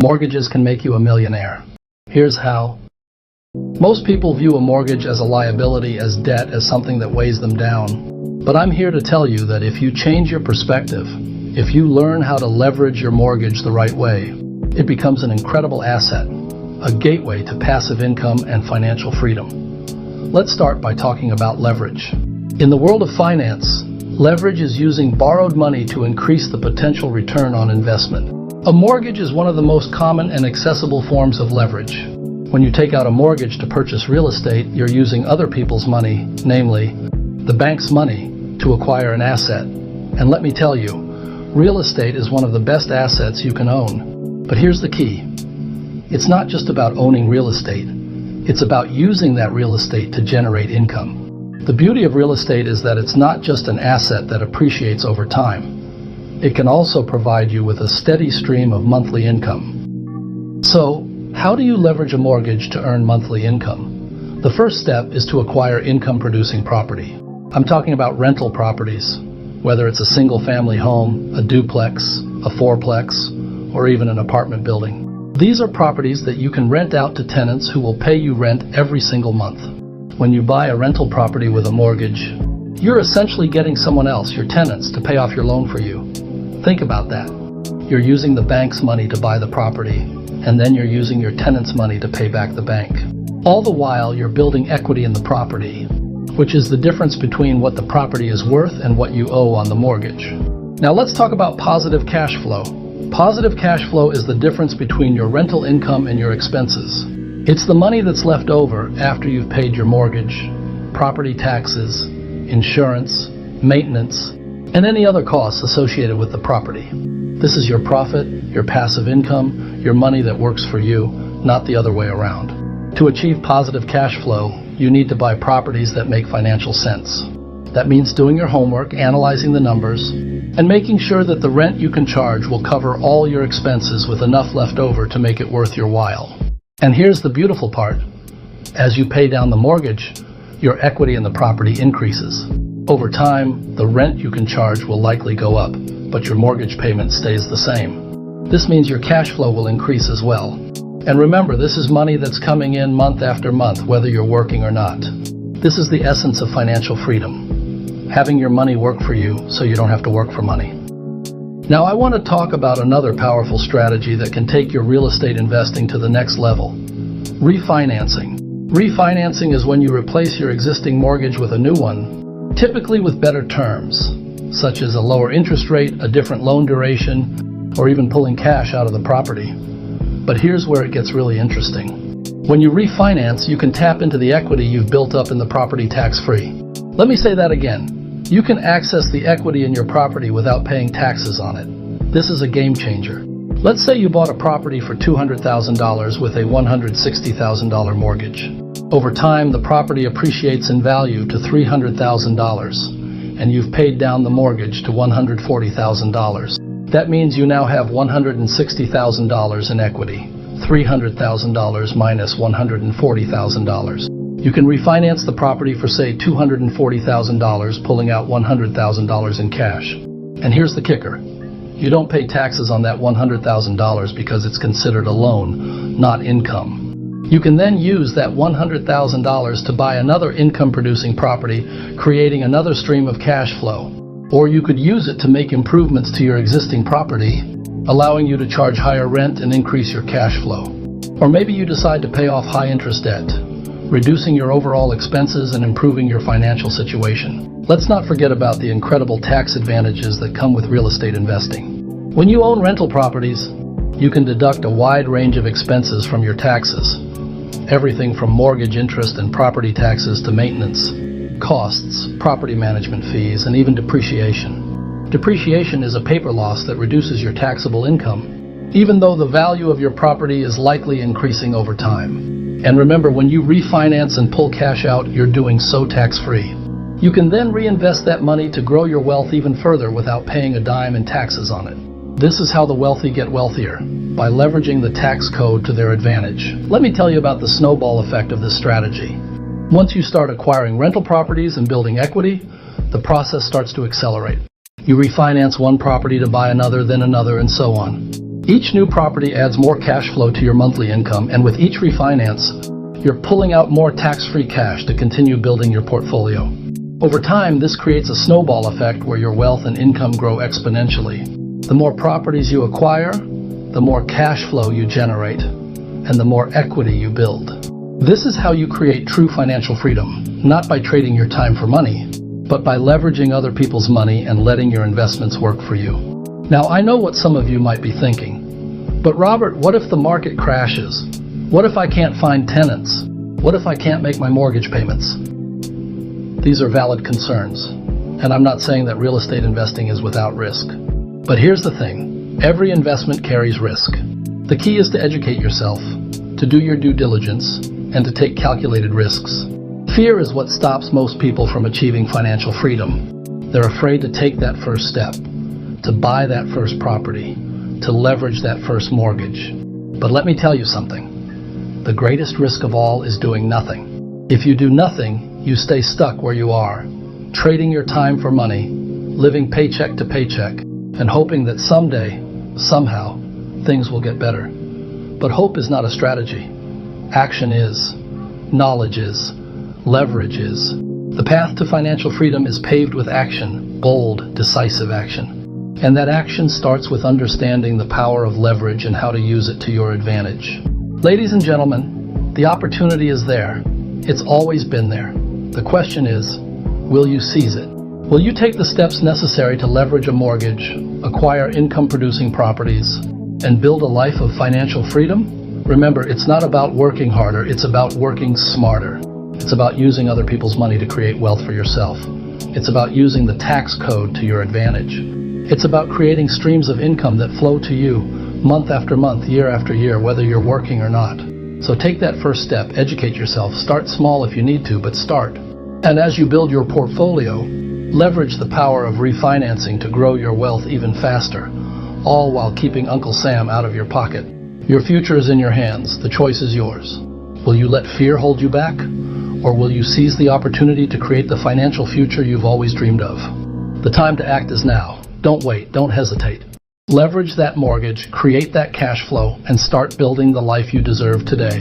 Mortgages can make you a millionaire. Here's how. Most people view a mortgage as a liability, as debt, as something that weighs them down. But I'm here to tell you that if you change your perspective, if you learn how to leverage your mortgage the right way, it becomes an incredible asset, a gateway to passive income and financial freedom. Let's start by talking about leverage. In the world of finance, leverage is using borrowed money to increase the potential return on investment. A mortgage is one of the most common and accessible forms of leverage. When you take out a mortgage to purchase real estate, you're using other people's money, namely the bank's money, to acquire an asset. And let me tell you, real estate is one of the best assets you can own. But here's the key. It's not just about owning real estate. It's about using that real estate to generate income. The beauty of real estate is that it's not just an asset that appreciates over time. It can also provide you with a steady stream of monthly income. So, how do you leverage a mortgage to earn monthly income? The first step is to acquire income-producing property. I'm talking about rental properties, whether it's a single-family home, a duplex, a fourplex, or even an apartment building. These are properties that you can rent out to tenants who will pay you rent every single month. When you buy a rental property with a mortgage, you're essentially getting someone else, your tenants, to pay off your loan for you. Think about that. You're using the bank's money to buy the property, and then you're using your tenant's money to pay back the bank. All the while, you're building equity in the property, which is the difference between what the property is worth and what you owe on the mortgage. Now let's talk about positive cash flow. Positive cash flow is the difference between your rental income and your expenses. It's the money that's left over after you've paid your mortgage, property taxes, insurance, maintenance, and any other costs associated with the property. This is your profit, your passive income, your money that works for you, not the other way around. To achieve positive cash flow, you need to buy properties that make financial sense. That means doing your homework, analyzing the numbers, and making sure that the rent you can charge will cover all your expenses with enough left over to make it worth your while. And here's the beautiful part. As you pay down the mortgage, your equity in the property increases. Over time, the rent you can charge will likely go up, but your mortgage payment stays the same. This means your cash flow will increase as well. And remember, this is money that's coming in month after month, whether you're working or not. This is the essence of financial freedom. Having your money work for you so you don't have to work for money. Now I want to talk about another powerful strategy that can take your real estate investing to the next level. Refinancing. Refinancing is when you replace your existing mortgage with a new one, typically with better terms, such as a lower interest rate, a different loan duration, or even pulling cash out of the property. But here's where it gets really interesting. When you refinance, you can tap into the equity you've built up in the property tax-free. Let me say that again. You can access the equity in your property without paying taxes on it. This is a game changer. Let's say you bought a property for $200,000 with a $160,000 mortgage. Over time, the property appreciates in value to $300,000, and you've paid down the mortgage to $140,000. That means you now have $160,000 in equity, $300,000 minus $140,000. You can refinance the property for, say, $240,000, pulling out $100,000 in cash. And here's the kicker. You don't pay taxes on that $100,000 because it's considered a loan, not income. You can then use that $100,000 to buy another income-producing property, creating another stream of cash flow. Or you could use it to make improvements to your existing property, allowing you to charge higher rent and increase your cash flow. Or maybe you decide to pay off high-interest debt, reducing your overall expenses and improving your financial situation. Let's not forget about the incredible tax advantages that come with real estate investing. When you own rental properties, you can deduct a wide range of expenses from your taxes. Everything from mortgage interest and property taxes to maintenance, costs, property management fees, and even depreciation. Depreciation is a paper loss that reduces your taxable income, even though the value of your property is likely increasing over time. And remember, when you refinance and pull cash out, you're doing so tax-free. You can then reinvest that money to grow your wealth even further without paying a dime in taxes on it. This is how the wealthy get wealthier, by leveraging the tax code to their advantage. Let me tell you about the snowball effect of this strategy. Once you start acquiring rental properties and building equity, the process starts to accelerate. You refinance one property to buy another, then another, and so on. Each new property adds more cash flow to your monthly income, and with each refinance, you're pulling out more tax-free cash to continue building your portfolio. Over time, this creates a snowball effect where your wealth and income grow exponentially. The more properties you acquire, the more cash flow you generate, and the more equity you build. This is how you create true financial freedom, not by trading your time for money, but by leveraging other people's money and letting your investments work for you. Now, I know what some of you might be thinking, but Robert, what if the market crashes? What if I can't find tenants? What if I can't make my mortgage payments? These are valid concerns, and I'm not saying that real estate investing is without risk. But here's the thing, every investment carries risk. The key is to educate yourself, to do your due diligence, and to take calculated risks. Fear is what stops most people from achieving financial freedom. They're afraid to take that first step, to buy that first property, to leverage that first mortgage. But let me tell you something. The greatest risk of all is doing nothing. If you do nothing, you stay stuck where you are, trading your time for money, living paycheck to paycheck, and hoping that someday, somehow, things will get better. But hope is not a strategy. Action is. Knowledge is. Leverage is. The path to financial freedom is paved with action, bold, decisive action. And that action starts with understanding the power of leverage and how to use it to your advantage. Ladies and gentlemen, the opportunity is there. It's always been there. The question is, will you seize it? Will you take the steps necessary to leverage a mortgage, acquire income-producing properties, and build a life of financial freedom? Remember, it's not about working harder, it's about working smarter. It's about using other people's money to create wealth for yourself. It's about using the tax code to your advantage. It's about creating streams of income that flow to you month after month, year after year, whether you're working or not. So take that first step, educate yourself, start small if you need to, but start. And as you build your portfolio, leverage the power of refinancing to grow your wealth even faster, all while keeping Uncle Sam out of your pocket. Your future is in your hands. The choice is yours. Will you let fear hold you back? Or will you seize the opportunity to create the financial future you've always dreamed of? The time to act is now. Don't wait. Don't hesitate. Leverage that mortgage, create that cash flow, and start building the life you deserve today.